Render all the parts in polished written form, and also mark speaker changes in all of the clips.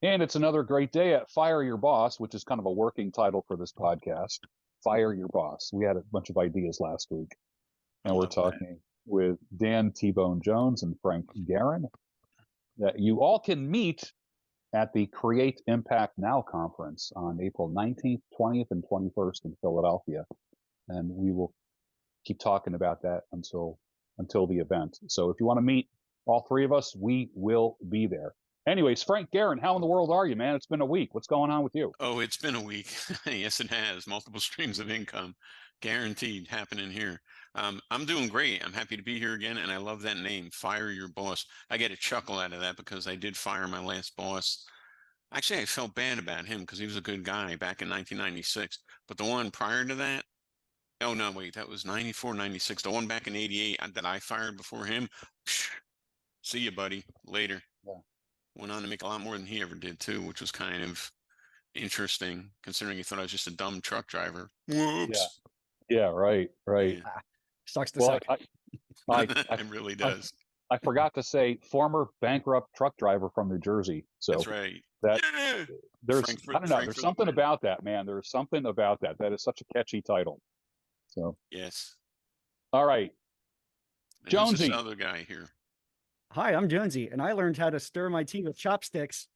Speaker 1: And it's another great day at Fire Your Boss, which is kind of a working title for this podcast. Fire Your Boss. We had a bunch of ideas last week,
Speaker 2: I
Speaker 1: and we're
Speaker 2: love that.
Speaker 1: talking with Dan T-Bone Jones and Frank Guerin that you all can meet at the Create Impact Now conference on April 19th, 20th, and 21st in Philadelphia. And we will keep talking about that until the event. So if you want to meet all three of us, we will be there. Anyways, Frank Guerin, how in the world are you, man? It's been a week. What's going on with you?
Speaker 2: Oh, it's been a week. Yes, it has. Multiple streams of income guaranteed happening here. I'm doing great. I'm happy to be here again, and I love that name, Fire Your Boss. I get a chuckle out of that because I did fire my last boss. Actually, I felt bad about him because he was a good guy back in 1996. But the one prior to that, oh no, wait, that was 94, 96. The one back in 88 that I fired before him, see you, buddy, later.
Speaker 1: Yeah.
Speaker 2: Went on to make a lot more than he ever did too, which was kind of interesting considering he thought I was just a dumb truck driver. Whoops.
Speaker 1: Yeah, right.
Speaker 2: Yeah.
Speaker 3: Sucks to
Speaker 1: Well,
Speaker 3: suck.
Speaker 2: It really does.
Speaker 1: I forgot to say former bankrupt truck driver from New Jersey. So
Speaker 2: That's right.
Speaker 1: that
Speaker 2: Yeah.
Speaker 1: there's
Speaker 2: Frankfurt-
Speaker 1: I don't know, there's
Speaker 2: Frankfurt
Speaker 1: something
Speaker 2: win.
Speaker 1: about that, man. There's something about that. That is such a catchy title. So
Speaker 2: Yes.
Speaker 1: all right.
Speaker 2: And who's
Speaker 1: Jonesy.
Speaker 2: this other guy here?
Speaker 3: Hi, I'm Jonesy, and I learned how to stir my tea with chopsticks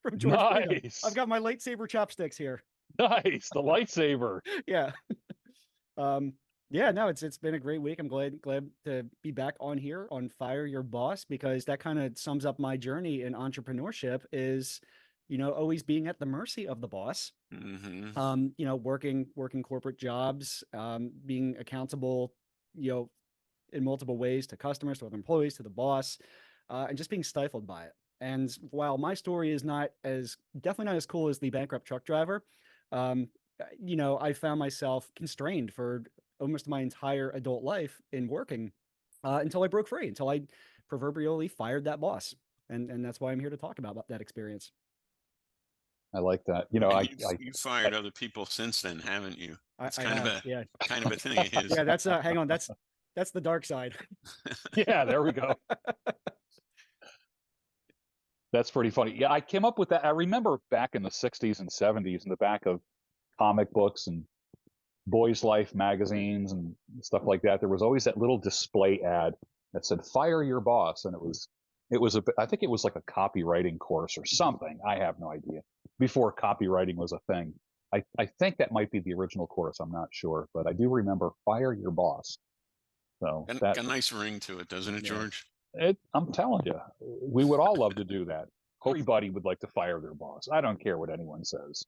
Speaker 3: from George Freedom.
Speaker 1: Nice.
Speaker 3: I've got my lightsaber chopsticks here.
Speaker 1: Nice. The lightsaber.
Speaker 3: Yeah. Yeah, no, it's been a great week. I'm glad to be back on here on Fire Your Boss, because that kind of sums up my journey in entrepreneurship is, always being at the mercy of the boss.
Speaker 2: Mm-hmm.
Speaker 3: Working corporate jobs, being accountable, in multiple ways to customers, to other employees, to the boss, and just being stifled by it. And while my story is definitely not as cool as the bankrupt truck driver, I found myself constrained for almost my entire adult life in working until I broke free, until I proverbially fired that boss. And that's why I'm here to talk about that experience.
Speaker 1: I like that.
Speaker 2: You fired other people since then, haven't you? It's kind of a thing of his.
Speaker 3: Yeah, that's hang on, that's the dark side.
Speaker 1: Yeah, there we go. That's pretty funny. Yeah, I came up with that. I remember back in the 60s and 70s in the back of comic books and Boys Life magazines and stuff like that, there was always that little display ad that said "Fire Your Boss," and I think it was like a copywriting course or something. I have no idea. Before copywriting was a thing, I think that might be the original course. I'm not sure, but I do remember "Fire Your Boss." So
Speaker 2: got a nice ring to it, doesn't it, George?
Speaker 1: I'm telling you, we would all love to do that. Everybody would like to fire their boss. I don't care what anyone says.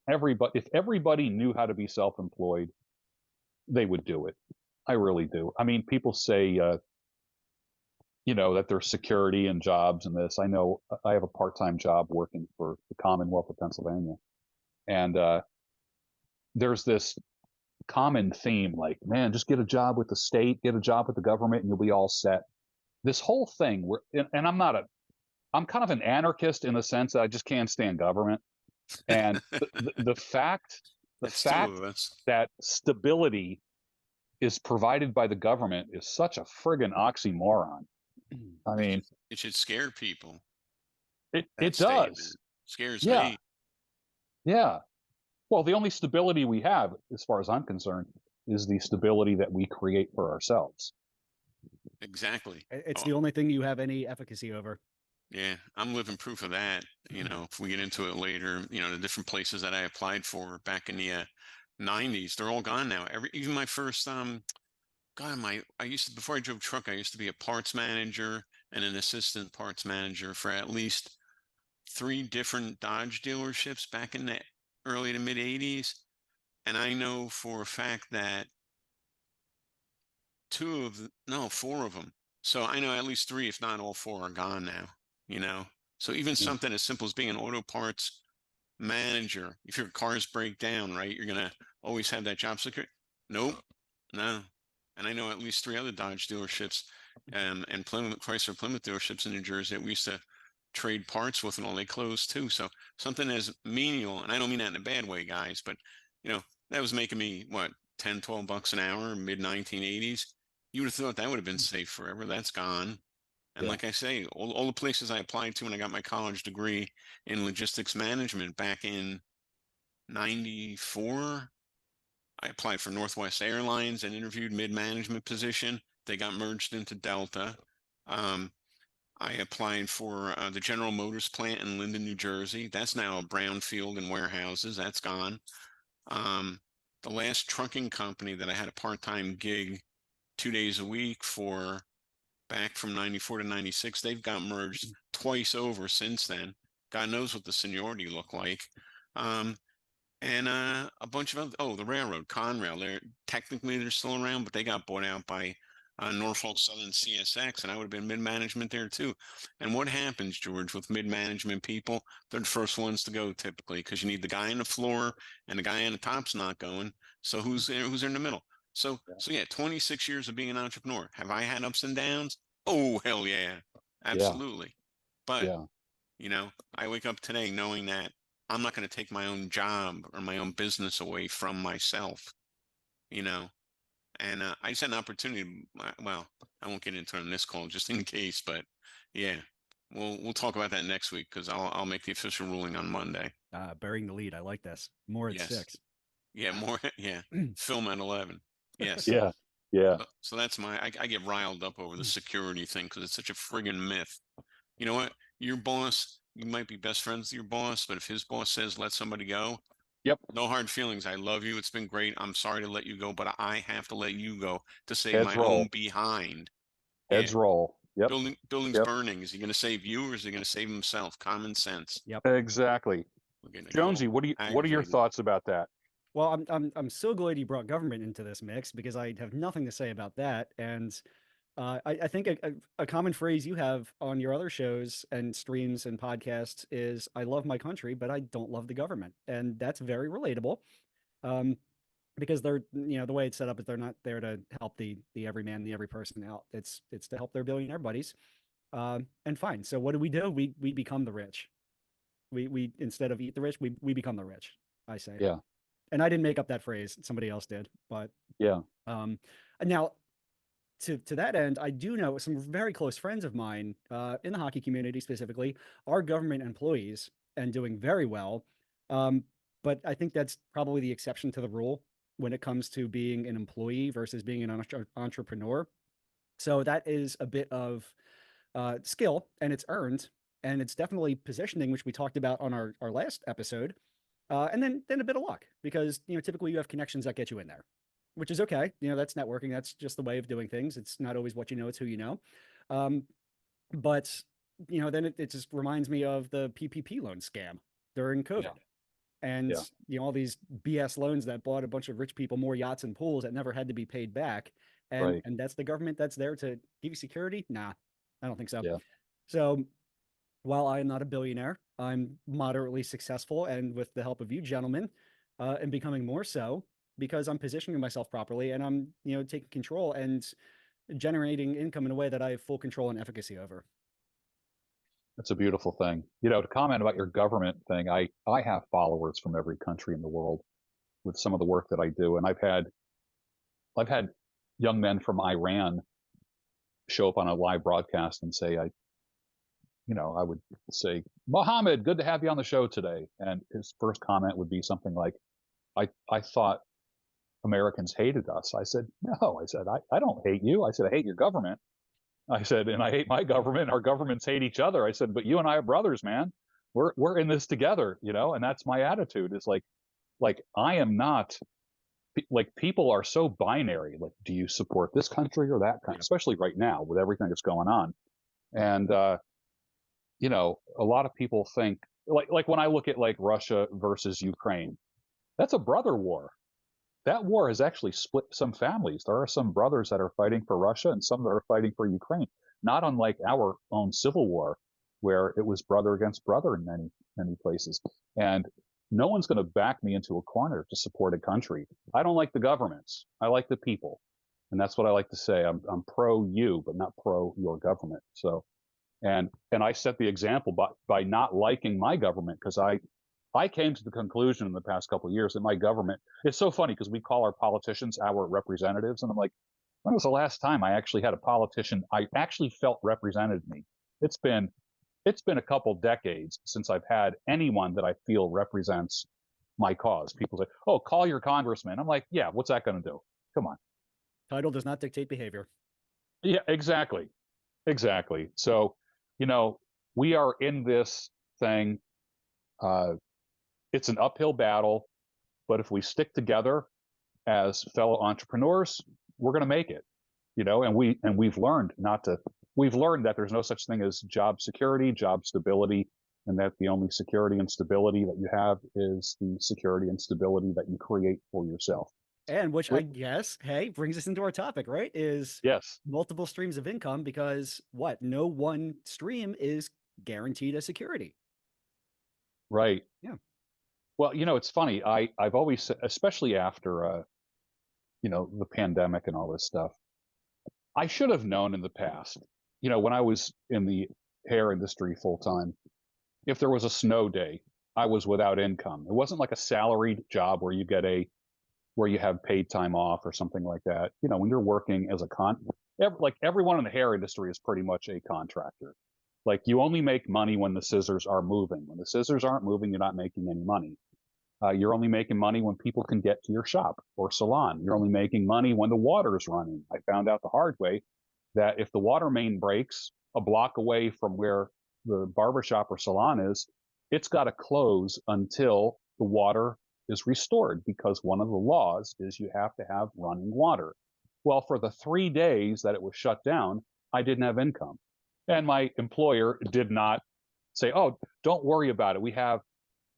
Speaker 1: If everybody knew how to be self-employed, they would do it. I really do. I mean, people say, that there's security in jobs and this. I know I have a part-time job working for the Commonwealth of Pennsylvania, and there's this common theme, like, man, just get a job with the state, get a job with the government, and you'll be all set. This whole thing, and I'm kind of an anarchist in the sense that I just can't stand government. And the fact that stability is provided by the government is such a friggin' oxymoron. I mean,
Speaker 2: it should scare people.
Speaker 1: It does.
Speaker 2: Scares me.
Speaker 1: Yeah. Well, the only stability we have, as far as I'm concerned, is the stability that we create for ourselves.
Speaker 2: Exactly.
Speaker 3: It's the only thing you have any efficacy over.
Speaker 2: Yeah, I'm living proof of that. If we get into it later, the different places that I applied for back in the 90s, they're all gone now. Even my first, before I drove truck, I used to be a parts manager and an assistant parts manager for at least 3 different Dodge dealerships back in the early to mid 80s. And I know for a fact that 4 of them. So I know at least 3, if not all 4, are gone now. So even something as simple as being an auto parts manager, if your cars break down, right, you're gonna always have that job security. Nope, no. And I know at least 3 other Dodge dealerships and Chrysler Plymouth dealerships in New Jersey that we used to trade parts with, and all, they closed too. So something as menial, and I don't mean that in a bad way, guys, but that was making me what, $10-12 an hour, mid 1980s. You would have thought that would have been safe forever. That's gone. And like I say, all the places I applied to when I got my college degree in logistics management back in 94, I applied for Northwest Airlines and interviewed mid-management position. They got merged into Delta. I applied for the General Motors plant in Linden, New Jersey. That's now a brownfield and warehouses. That's gone. The last trucking company that I had a part-time gig 2 days a week for back from 94 to 96, they've got merged twice over since then. God knows what the seniority looked like. And a bunch of other, the railroad, Conrail, they're still around, but they got bought out by Norfolk Southern CSX, and I would have been mid-management there too. And what happens, George, with mid-management people? They're the first ones to go typically, because you need the guy on the floor and the guy on the top's not going. So who's there in the middle? So yeah, 26 years of being an entrepreneur. Have I had ups and downs? Oh, hell yeah, absolutely. But you know, I wake up today knowing that I'm not going to take my own job or my own business away from myself, you know. And I just had an opportunity. Well, I won't get into it on this call just in case, but yeah, we'll talk about that next week because I'll make the official ruling on Monday.
Speaker 3: Burying the lead. I like this. More at 6.
Speaker 2: Yeah, more. Yeah, film at 11. Yes.
Speaker 1: Yeah.
Speaker 2: So that's I get riled up over the security thing because it's such a friggin' myth. You know what? Your boss, you might be best friends with your boss, but if his boss says let somebody go, no hard feelings. I love you. It's been great. I'm sorry to let you go, but I have to let you go to save my own behind.
Speaker 1: Heads roll. Yep.
Speaker 2: Building's burning. Is he going to save you or is he going to save himself? Common sense.
Speaker 3: Yep.
Speaker 1: Exactly. Jonesy, what are your thoughts about that?
Speaker 3: Well, I'm so glad you brought government into this mix because I have nothing to say about that. And I think a common phrase you have on your other shows and streams and podcasts is "I love my country, but I don't love the government," and that's very relatable. Because they're, the way it's set up is they're not there to help the everyman, the every person out. It's to help their billionaire buddies. And fine. So what do? We become the rich. We instead of eat the rich, we become the rich. I say.
Speaker 1: Yeah.
Speaker 3: And I didn't make up that phrase. Somebody else did. But and now to that end, I do know some very close friends of mine in the hockey community specifically are government employees and doing very well. But I think that's probably the exception to the rule when it comes to being an employee versus being an entrepreneur. So that is a bit of skill, and it's earned, and it's definitely positioning, which we talked about on our last episode. And then a bit of luck, because typically you have connections that get you in there, which is okay. That's networking. That's just the way of doing things. It's not always what you know, it's who you know. But then it just reminds me of the PPP loan scam during COVID. And all these BS loans that bought a bunch of rich people more yachts and pools that never had to be paid back. And that's the government that's there to give you security? Nah, I don't think so. So while I am not a billionaire, I'm moderately successful, and with the help of you gentlemen, and becoming more so because I'm positioning myself properly and I'm taking control and generating income in a way that I have full control and efficacy over.
Speaker 1: That's a beautiful thing. To comment about your government thing, I have followers from every country in the world with some of the work that I do, and I've had young men from Iran show up on a live broadcast and say, I would say, Mohammed, good to have you on the show today. And his first comment would be something like, I thought Americans hated us. I said, no, I don't hate you. I said, I hate your government. I said, and I hate my government. Our governments hate each other. I said, but you and I are brothers, man. We're in this together, and that's my attitude. Is like I am not, like, people are so binary. Like, do you support this country or that country? Especially right now with everything that's going on. And a lot of people think like when I look at like Russia versus Ukraine, that's a brother war. That war has actually split some families. There are some brothers that are fighting for Russia and some that are fighting for Ukraine, not unlike our own civil war, where it was brother against brother in many places. And no one's going to back me into a corner to support a country. I don't like the governments. I like the people. And that's what I like to say. I'm pro you, but not pro your government. So, and I set the example by not liking my government, because I came to the conclusion in the past couple of years that my government, it's so funny because we call our politicians our representatives. And I'm like, when was the last time I actually had a politician I actually felt represented me? It's been a couple decades since I've had anyone that I feel represents my cause. People say, "Oh, call your congressman." I'm like, "Yeah, what's that going to do? Come on."
Speaker 3: Title does not dictate behavior.
Speaker 1: Yeah, exactly. Exactly. So, you know, we are in this thing. Uh, it's an uphill battle, but if we stick together as fellow entrepreneurs, we're going to make it. And we've learned not to. We've learned that there's no such thing as job security, job stability, and that the only security and stability that you have is the security and stability that you create for yourself.
Speaker 3: And which I guess, hey, brings us into our topic, right? Is
Speaker 1: Yes.
Speaker 3: multiple streams of income, because what? No one stream is guaranteed a security.
Speaker 1: Right.
Speaker 3: Yeah.
Speaker 1: Well, it's funny. I've always, especially after the pandemic and all this stuff, I should have known in the past. When I was in the hair industry full time, if there was a snow day, I was without income. It wasn't like a salaried job where you have paid time off or something like that. When you're working as like everyone in the hair industry is pretty much a contractor. Like you only make money when the scissors are moving. When the scissors aren't moving, you're not making any money. You're only making money when people can get to your shop or salon. You're only making money when the water is running. I found out the hard way that if the water main breaks a block away from where the barbershop or salon is, it's got to close until the water is restored, because one of the laws is you have to have running water. Well, for the 3 days that it was shut down, I didn't have income. And my employer did not say, "Oh, don't worry about it. We have,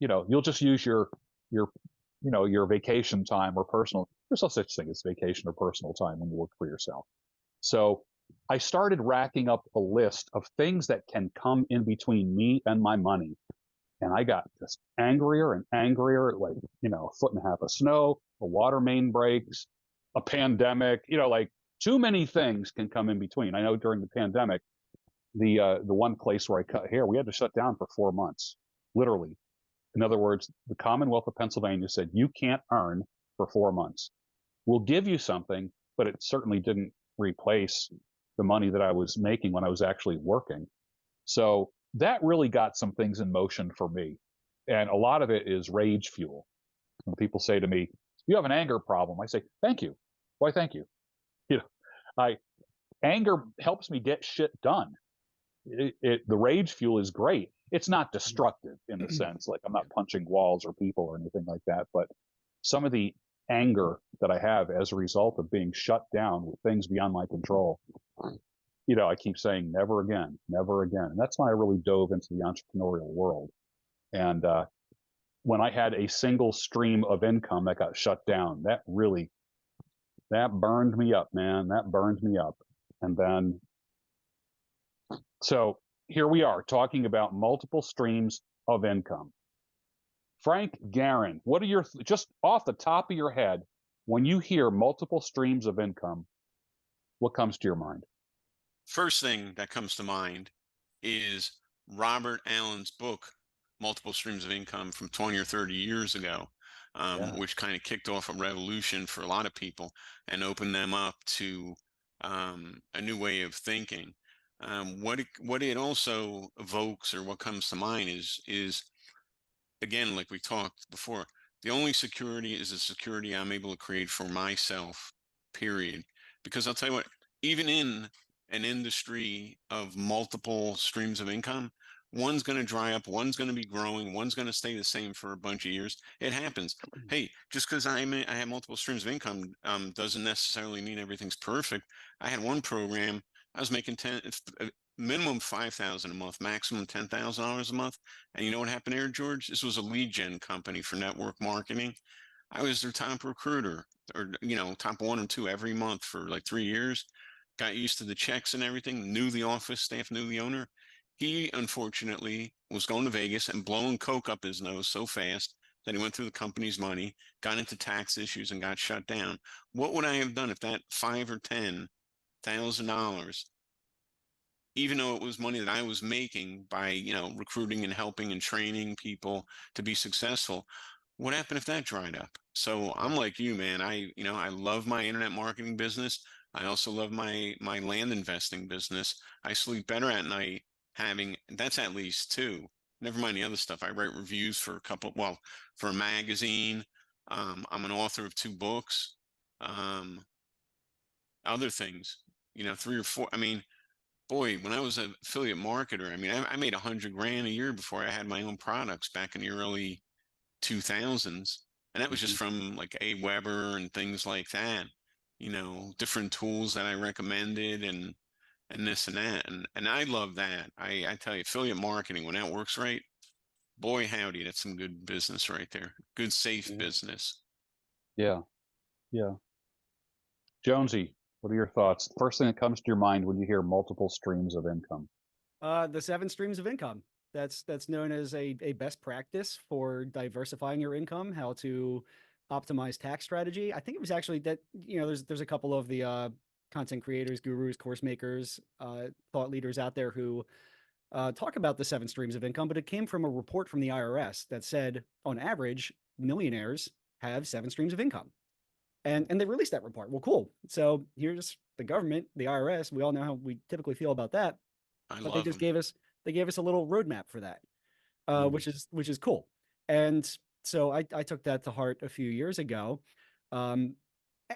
Speaker 1: you'll just use your your vacation time or personal." There's no such thing as vacation or personal time when you work for yourself. So I started racking up a list of things that can come in between me and my money. And I got just angrier and angrier, like, a foot and a half of snow, a water main breaks, a pandemic, like too many things can come in between. I know during the pandemic, the one place where I cut hair, we had to shut down for 4 months, literally. In other words, the Commonwealth of Pennsylvania said, you can't earn for 4 months. We'll give you something, but it certainly didn't replace the money that I was making when I was actually working. So that really got some things in motion for me. And a lot of it is rage fuel. When people say to me, "You have an anger problem," I say, "Thank you. Why, thank you." You know, I Anger helps me get shit done. The rage fuel is great. It's not destructive in a sense, like I'm not punching walls or people or anything like that. But some of the anger that I have as a result of being shut down with things beyond my control, I keep saying never again, never again. And that's when I really dove into the entrepreneurial world. And when I had a single stream of income that got shut down, that burned me up, man. That burned me up. And then, so here we are talking about multiple streams of income. Frank Garin, what are just off the top of your head, when you hear multiple streams of income, what comes to your mind?
Speaker 2: First thing that comes to mind is Robert Allen's book, Multiple Streams of Income, from 20 or 30 years ago,
Speaker 1: Yeah.
Speaker 2: which kind of kicked off a revolution for a lot of people and opened them up to a new way of thinking. What it also evokes, or what comes to mind, is again, like we talked before, the only security is the security I'm able to create for myself, period. Because I'll tell you what, even in an industry of multiple streams of income, one's going to dry up, one's going to be growing, one's going to stay the same for a bunch of years. It happens. Hey, just because I have multiple streams of income doesn't necessarily mean everything's perfect. I had one program, I was making minimum 5,000 a month, maximum $10,000 a month. And you know what happened there, George? This was a lead gen company for network marketing. I was their top recruiter, or top 1 or 2 every month for like 3 years. Got used to the checks and everything, knew the office staff, knew the owner. He unfortunately was going to Vegas and blowing coke up his nose so fast that he went through the company's money, got into tax issues, and got shut down. What would I have done if that $5,000 or $10,000, even though it was money that I was making by, recruiting and helping and training people to be successful, what happened if that dried up? So I'm like you, man. I love my internet marketing business. I also love my land investing business. I sleep better at night having that's at least two. Never mind the other stuff. I write reviews for a couple, well, for a magazine. I'm an author of 2 books. Um, Other things, three or four. I mean, boy, when I was an affiliate marketer, I mean, I made 100 grand a year before I had my own products back in the early 2000s. And that was just
Speaker 1: Mhm.
Speaker 2: from like Aweber and things like that, different tools that I recommended and this and that. And I love that. I tell you, affiliate marketing, when that works right, boy, howdy, that's some good business right there. Good, safe
Speaker 1: Yeah.
Speaker 2: business.
Speaker 1: Yeah. Yeah. Jonesy, what are your thoughts? First thing that comes to your mind when you hear multiple streams of income?
Speaker 3: The 7 streams of income. That's known as a best practice for diversifying your income, how to optimize tax strategy. I think it was actually that, there's a couple of the content creators, gurus, course makers, thought leaders out there who talk about the 7 streams of income, but it came from a report from the IRS that said, on average, millionaires have 7 streams of income. And they released that report. Well, cool. So here's the government, the IRS. We all know how we typically feel about that,
Speaker 2: I
Speaker 3: but they
Speaker 2: love
Speaker 3: just
Speaker 2: them.
Speaker 3: gave us a little roadmap for that,
Speaker 1: Mhm.
Speaker 3: which is cool. And so I took that to heart a few years ago. Um,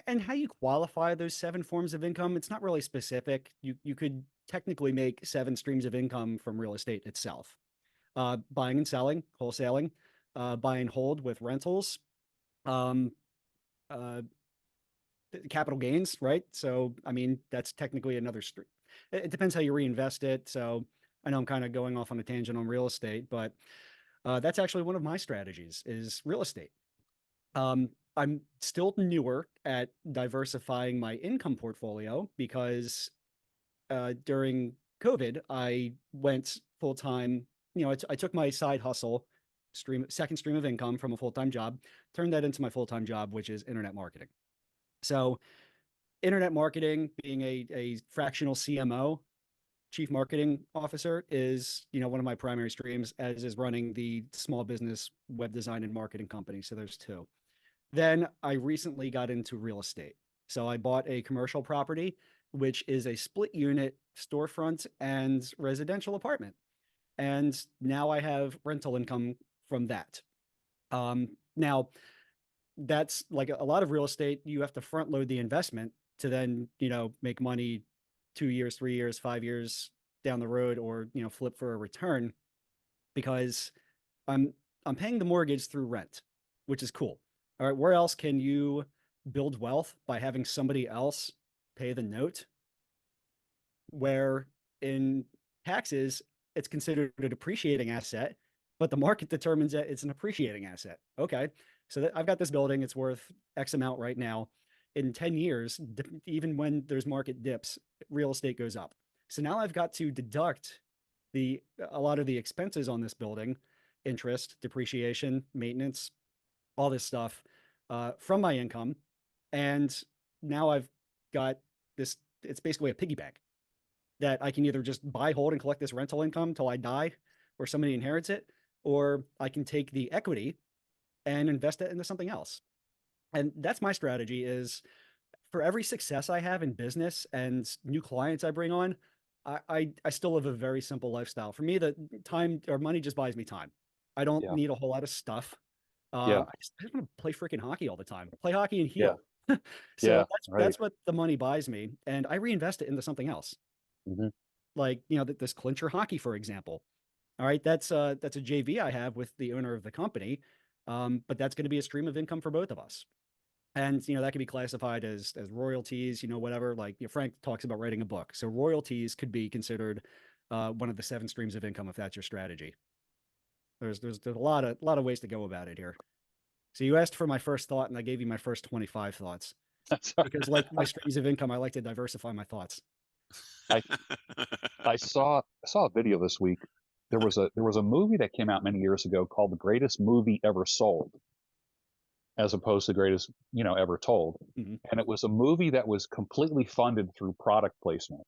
Speaker 3: and how you qualify those 7 forms of income, it's not really specific. You could technically make 7 streams of income from real estate itself. Buying and selling, wholesaling, buy and hold with rentals, um, uh, capital gains, right? So, I mean, that's technically another stream. It depends how you reinvest it. So, I know I'm kind of going off on a tangent on real estate, but that's actually one of my strategies is real estate. I'm still newer at diversifying my income portfolio because during COVID, I went full time. I took my side hustle second stream of income from a full time job, turned that into my full time job, which is internet marketing. So, internet marketing, being a fractional CMO, chief marketing officer, is one of my primary streams, as is running the small business web design and marketing company. So there's two. Then I recently got into real estate. So I bought a commercial property, which is a split unit storefront and residential apartment. And now I have rental income from that. Now, that's like a lot of real estate. You have to front load the investment to then, make money 2 years, 3 years, 5 years down the road, or, flip for a return, because I'm I'm paying the mortgage through rent, which is cool. All right, where else can you build wealth by having somebody else pay the note? Where in taxes, it's considered a depreciating asset, but the market determines that it's an appreciating asset. Okay, so I've got this building, it's worth X amount right now. In 10 years, even when there's market dips, real estate goes up. So now I've got to deduct a lot of the expenses on this building, interest, depreciation, maintenance, all this stuff, from my income. And now I've got this, it's basically a piggy bank that I can either just buy, hold, and collect this rental income till I die or somebody inherits it, or I can take the equity and invest it into something else. And that's my strategy is, for every success I have in business and new clients I bring on, I still live a very simple lifestyle. For me, the time or money just buys me time. I don't
Speaker 1: Yeah.
Speaker 3: need a whole lot of stuff.
Speaker 1: Yeah.
Speaker 3: I just want to play freaking hockey all the time. Play hockey and
Speaker 1: Yeah.
Speaker 3: heal. So
Speaker 1: Yeah.
Speaker 3: that's
Speaker 1: Right.
Speaker 3: that's what the money buys me, and I reinvest it into something else.
Speaker 1: Hmm.
Speaker 3: Like, this clincher hockey, for example. All right, that's a JV I have with the owner of the company, but that's going to be a stream of income for both of us. And that could be classified as royalties, whatever. Like, Frank talks about writing a book, so royalties could be considered one of the 7 streams of income if that's your strategy. There's a lot of ways to go about it here. So you asked for my first thought, and I gave you my first 25 thoughts because, like my streams of income, I like to diversify my thoughts.
Speaker 1: I I saw a video this week. There was a movie that came out many years ago called The Greatest Movie Ever Sold, as opposed to Greatest ever told.
Speaker 3: Mhm.
Speaker 1: And it was a movie that was completely funded through product placement.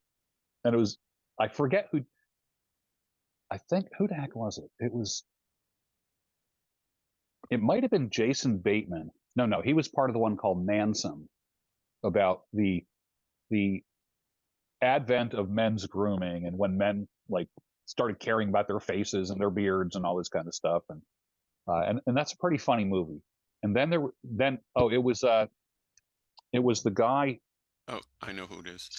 Speaker 1: And it was, I forget who, I think, who the heck was it? It might have been Jason Bateman. No, he was part of the one called Nansen, about the the advent of men's grooming, and when men like started caring about their faces and their beards and all this kind of stuff, and that's a pretty funny movie. And then it was the guy
Speaker 2: Oh, I know who it is.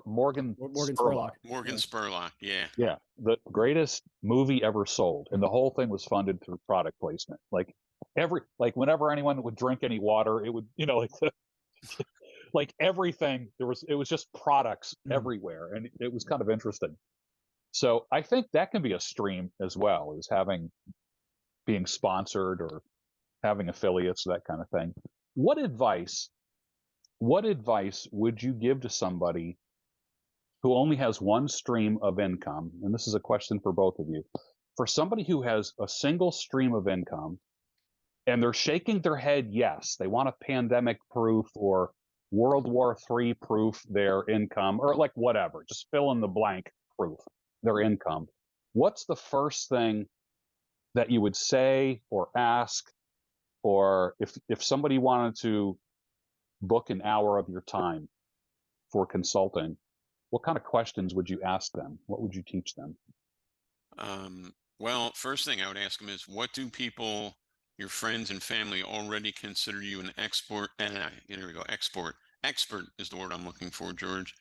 Speaker 1: Morgan
Speaker 3: Morgan
Speaker 1: Spurlock.
Speaker 3: Spurlock.
Speaker 2: Morgan
Speaker 3: Yeah.
Speaker 2: Spurlock. Yeah.
Speaker 1: Yeah, the greatest movie ever sold, and the whole thing was funded through product placement. Like whenever anyone would drink any water, it would, like everything, it was just products everywhere, and it was kind of interesting. So I think that can be a stream as well, as being sponsored or having affiliates, that kind of thing. What advice would you give to somebody who only has one stream of income? And this is a question for both of you. For somebody who has a single stream of income and they're shaking their head, yes, they want a pandemic proof or World War III proof their income, or like whatever, just fill in the blank proof their income. What's the first thing that you would say or ask, or if somebody wanted to book an hour of your time for consulting, what kind of questions would you ask them? What would you teach them?
Speaker 2: Well, first thing I would ask them is, what do people, your friends and family, already consider you an expert? Here we go. Expert is the word I'm looking for, George.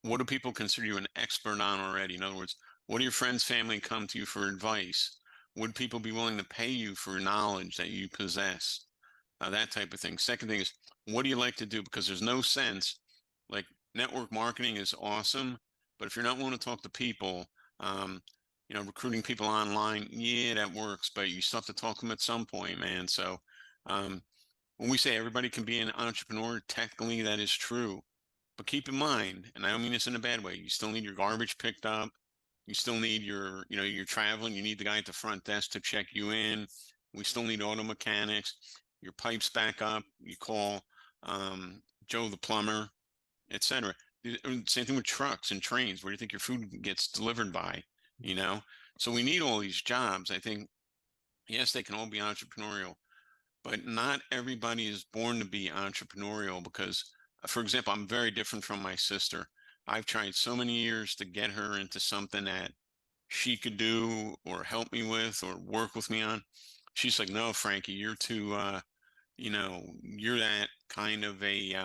Speaker 2: What do people consider you an expert on already? In other words, what do your friends, family come to you for advice? Would people be willing to pay you for knowledge that you possess? That type of thing. Second thing is, what do you like to do? Because there's no sense, like, network marketing is awesome, but if you're not willing to talk to people, recruiting people online, yeah, that works, but you still have to talk to them at some point, man. So when we say everybody can be an entrepreneur, technically that is true. But keep in mind, and I don't mean this in a bad way, you still need your garbage picked up. You still need you're traveling, you need the guy at the front desk to check you in. We still need auto mechanics. Your pipes back up. You call Joe the plumber, etc. Same thing with trucks and trains. Where do you think your food gets delivered by? So we need all these jobs. I think, yes, they can all be entrepreneurial, but not everybody is born to be entrepreneurial because, for example, I'm very different from my sister. I've tried so many years to get her into something that she could do or help me with or work with me on. She's like, no, Frankie, you're too, you're that kind of a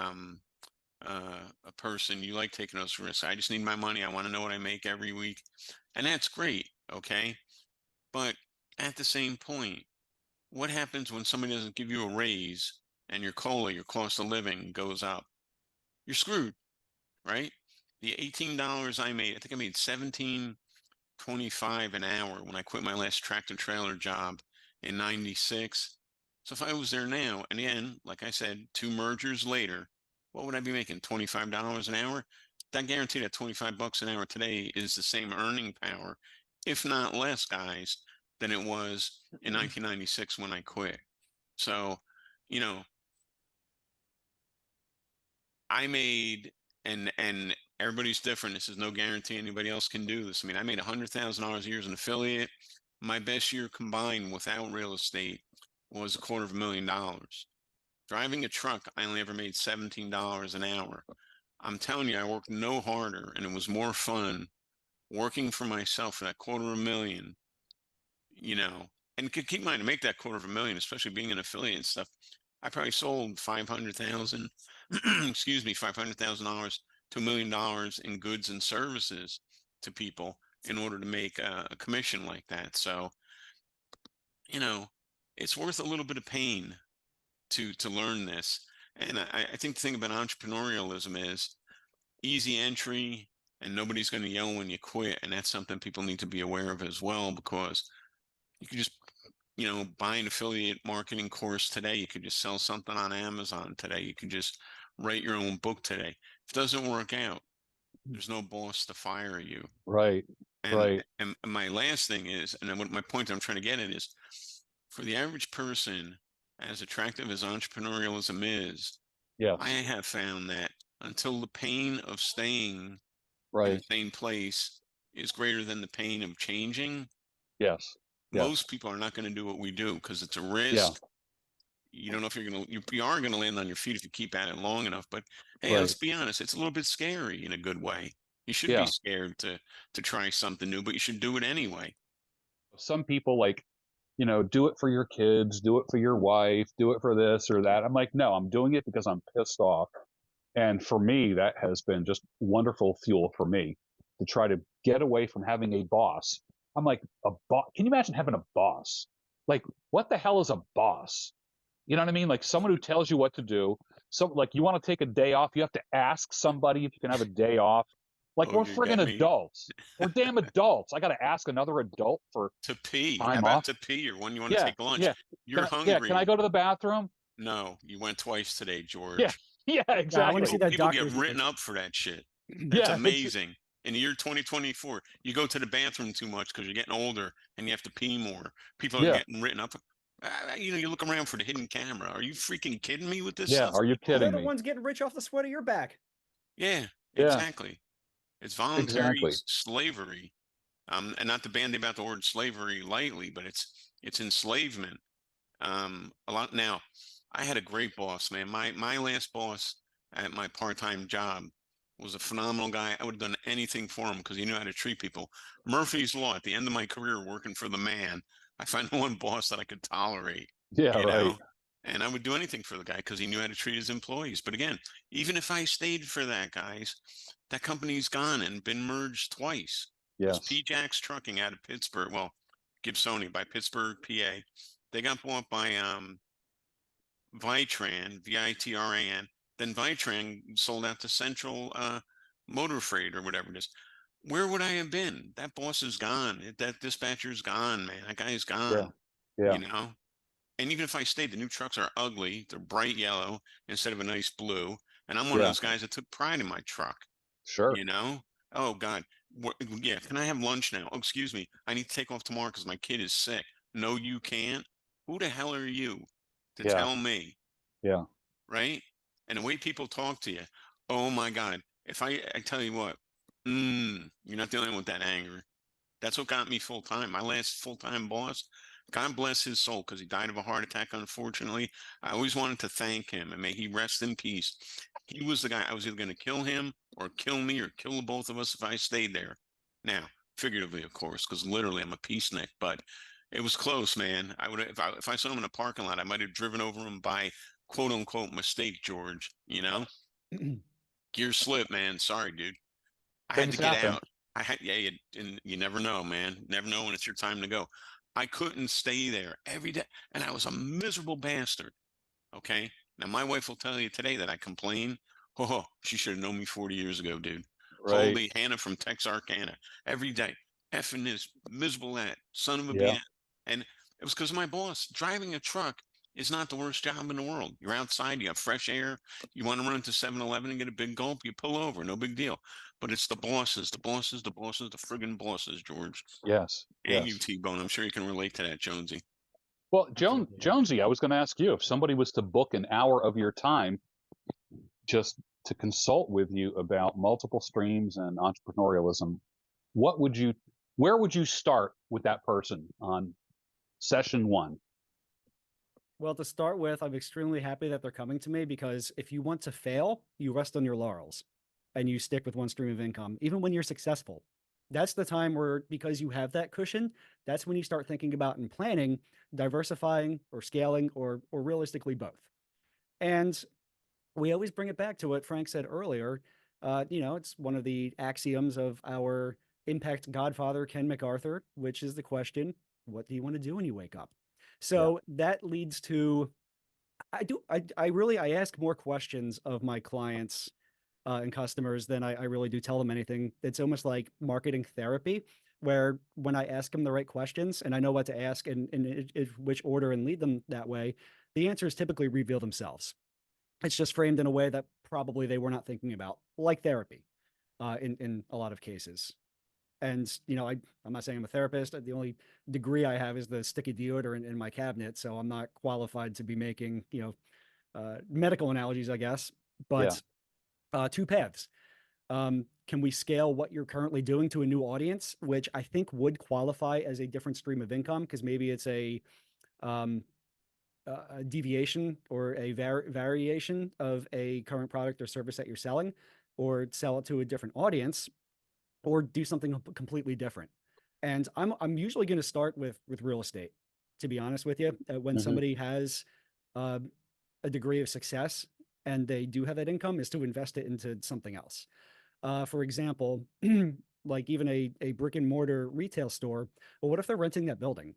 Speaker 2: person. You like taking those risks. I just need my money. I want to know what I make every week. And that's great. Okay. But at the same point, what happens when somebody doesn't give you a raise and your cost of living goes up? You're screwed, right? The $18 I made, I think I made $17.25 an hour when I quit my last tractor trailer job in '96. So if I was there now, and again, like I said, 2 mergers later, what would I be making? $25 an hour? That guarantee that $25 an hour today is the same earning power, if not less, guys, than it was in 1996 when I quit. So, you know, I made, and everybody's different. This is no guarantee anybody else can do this. I mean, I made $100,000 a year as an affiliate. My best year combined without real estate was $250,000. Driving a truck, I only ever made $17 an hour. I'm telling you, I worked no harder, and it was more fun working for myself for that $250,000. And keep in mind, to make that $250,000, especially being an affiliate and stuff, I probably sold 500,000, excuse me, $500,000 to $1 million in goods and services to people in order to make a commission like that. So, it's worth a little bit of pain to learn this. And I think the thing about entrepreneurialism is easy entry, and nobody's going to yell when you quit. And that's something people need to be aware of as well, because you can just buy an affiliate marketing course today. You could just sell something on Amazon today. You could just write your own book today. If it doesn't work out, there's no boss to fire you.
Speaker 1: Right.
Speaker 2: And my last thing is, and then what my point I'm trying to get at is, for the average person, as attractive as entrepreneurialism is,
Speaker 1: Yes.
Speaker 2: I have found that until the pain of staying in the same place is greater than the pain of changing,
Speaker 1: Yes.
Speaker 2: most people are not going to do what we do because it's a risk. you don't know if you are gonna land on your feet if you keep at it long enough. But hey,
Speaker 1: Right.
Speaker 2: let's be honest, it's a little bit scary in a good way. You should be
Speaker 1: Yeah.
Speaker 2: scared to try something new, but you should do it anyway.
Speaker 1: Some people like, do it for your kids, do it for your wife, do it for this or that. I'm like, no, I'm doing it because I'm pissed off. And for me, that has been just wonderful fuel for me to try to get away from having a boss. I'm like, a boss. Can you imagine having a boss? Like, what the hell is a boss? You know what I mean? Like someone who tells you what to do. So, like, you want to take a day off, you have to ask somebody if you can have a day off. Like,
Speaker 2: Oh,
Speaker 1: we're
Speaker 2: you get
Speaker 1: friggin'
Speaker 2: me.
Speaker 1: adults. We're damn adults. I got to ask another adult for
Speaker 2: To pee. How
Speaker 1: time
Speaker 2: about
Speaker 1: off.
Speaker 2: to pee or when you want to
Speaker 1: Yeah,
Speaker 2: take lunch?
Speaker 1: yeah.
Speaker 2: You're
Speaker 1: Yeah, can I
Speaker 2: hungry.
Speaker 1: go to the bathroom?
Speaker 2: No, you went twice today,
Speaker 1: Yeah,
Speaker 2: George.
Speaker 1: yeah,
Speaker 3: Yeah, I want to see
Speaker 1: exactly.
Speaker 3: that
Speaker 2: People get
Speaker 3: doctor's
Speaker 2: written
Speaker 3: note.
Speaker 2: up for that shit. That's
Speaker 1: Yeah,
Speaker 2: amazing. In the year 2024, you go to the bathroom too much because you're getting older and you have to pee more. People are
Speaker 1: yeah,
Speaker 2: getting written up. You look around for the hidden camera. Are you freaking kidding me with this
Speaker 1: yeah.
Speaker 2: stuff?
Speaker 1: Are you
Speaker 3: Well, they're
Speaker 1: kidding
Speaker 3: the
Speaker 1: me?
Speaker 3: ones getting rich off the sweat of your back.
Speaker 2: Yeah,
Speaker 1: Yeah,
Speaker 2: exactly. It's voluntary
Speaker 1: exactly.
Speaker 2: slavery. And not to bandy about the word slavery lightly, but it's enslavement. A lot now. I had a great boss, man. My last boss at my part-time job was a phenomenal guy. I would have done anything for him because he knew how to treat people. Murphy's Law. At the end of my career working for the man, I found one boss that I could tolerate,
Speaker 1: Yeah,
Speaker 2: you
Speaker 1: right.
Speaker 2: know, and I would do anything for the guy because he knew how to treat his employees. But again, even if I stayed for that, guys, that company's gone and been merged twice. It was
Speaker 1: Yes.
Speaker 2: P-Jax Trucking out of Pittsburgh. Well, Gibsoni by Pittsburgh, PA. They got bought by Vitran, Vitran. Then Vitran sold out to Central Motor Freight or whatever it is. Where would I have been? That boss is gone. That dispatcher's gone, man. That guy's
Speaker 1: Yeah,
Speaker 2: gone.
Speaker 1: yeah,
Speaker 2: You know. And even if I stayed, the new trucks are ugly. They're bright yellow instead of a nice blue. And I'm one of
Speaker 1: yeah.
Speaker 2: those guys that took pride in my truck.
Speaker 1: Sure.
Speaker 2: You know. Oh God. Yeah. Can I have lunch now? Oh, excuse me. I need to take off tomorrow because my kid is sick. No, you can't. Who the hell are you to
Speaker 1: Yeah,
Speaker 2: tell me?
Speaker 1: yeah,
Speaker 2: Right? And the way people talk to you, oh my God. If I tell you what, you're not dealing with that anger. That's what got me full time. My last full time boss, God bless his soul, because he died of a heart attack, unfortunately. I always wanted to thank him and may he rest in peace. He was the guy I was either going to kill him or kill me or kill both of us if I stayed there. Now, figuratively, of course, because literally I'm a peacenik, but it was close, man. I would if I saw him in a parking lot, I might have driven over him by quote unquote mistake, George. Gear slip, man. Sorry, dude. I had to
Speaker 1: things
Speaker 2: get
Speaker 1: happen.
Speaker 2: out. And you never know, man. Never know when it's your time to go. I couldn't stay there every day, and I was a miserable bastard. Okay. Now my wife will tell you today that I complain. Oh, she should have known me 40 years ago, dude.
Speaker 1: Right.
Speaker 2: Holy Hannah from Texarkana. Every day, effing this, miserable that, son of a
Speaker 1: Yeah,
Speaker 2: BS. And it was because of my boss. Driving a truck is not the worst job in the world. You're outside, you have fresh air. You want to run to 7-Eleven and get a big gulp, you pull over, no big deal. But it's the bosses, the bosses, the bosses, the friggin' bosses, George.
Speaker 1: yes,
Speaker 2: And you,
Speaker 1: yes.
Speaker 2: T-Bone. I'm sure you can relate to that, Jonesy.
Speaker 1: Well,
Speaker 3: Absolutely. Yeah.
Speaker 1: Jonesy, I was going to ask you if somebody was to book an hour of your time just to consult with you about multiple streams and entrepreneurialism, what would you, where would you start with that person on session one?
Speaker 3: Well, to start with, I'm extremely happy that they're coming to me because if you want to fail, you rest on your laurels and you stick with one stream of income, even when you're successful. That's the time where, because you have that cushion, that's when you start thinking about and planning, diversifying or scaling or realistically both. And we always bring it back to what Frank said earlier. It's one of the axioms of our impact godfather, Ken MacArthur, which is the question, what do you want to do when you wake up?
Speaker 1: Yeah,
Speaker 3: So that leads to, I ask more questions of my clients and customers than I really do tell them anything. It's almost like marketing therapy, where when I ask them the right questions and I know what to ask and in which order and lead them that way, the answers typically reveal themselves. It's just framed in a way that probably they were not thinking about, like therapy, in a lot of cases. And I'm not saying I'm a therapist. The only degree I have is the sticky deodorant in my cabinet, so I'm not qualified to be making medical analogies, I guess.
Speaker 1: yeah,
Speaker 3: But two paths. Can we scale what you're currently doing to a new audience, which I think would qualify as a different stream of income because maybe it's a um, a deviation or a variation of a current product or service that you're selling, or sell it to a different audience, or do something completely different. And I'm usually going to start with real estate, to be honest with you. When somebody has uh, a degree of success and they do have that income, is to invest it into something else. For example, like even a brick and mortar retail store. Well, what if they're renting that building?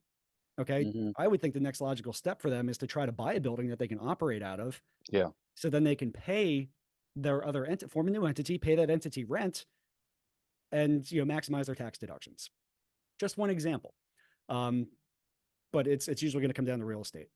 Speaker 3: Okay. I would think the next logical step for them is to try to buy a building that they can operate out of.
Speaker 1: Yeah.
Speaker 3: So then they can pay their other entity, form a new entity, pay that entity rent, and maximize their tax deductions. Just one example. But it's usually going to come down to real estate.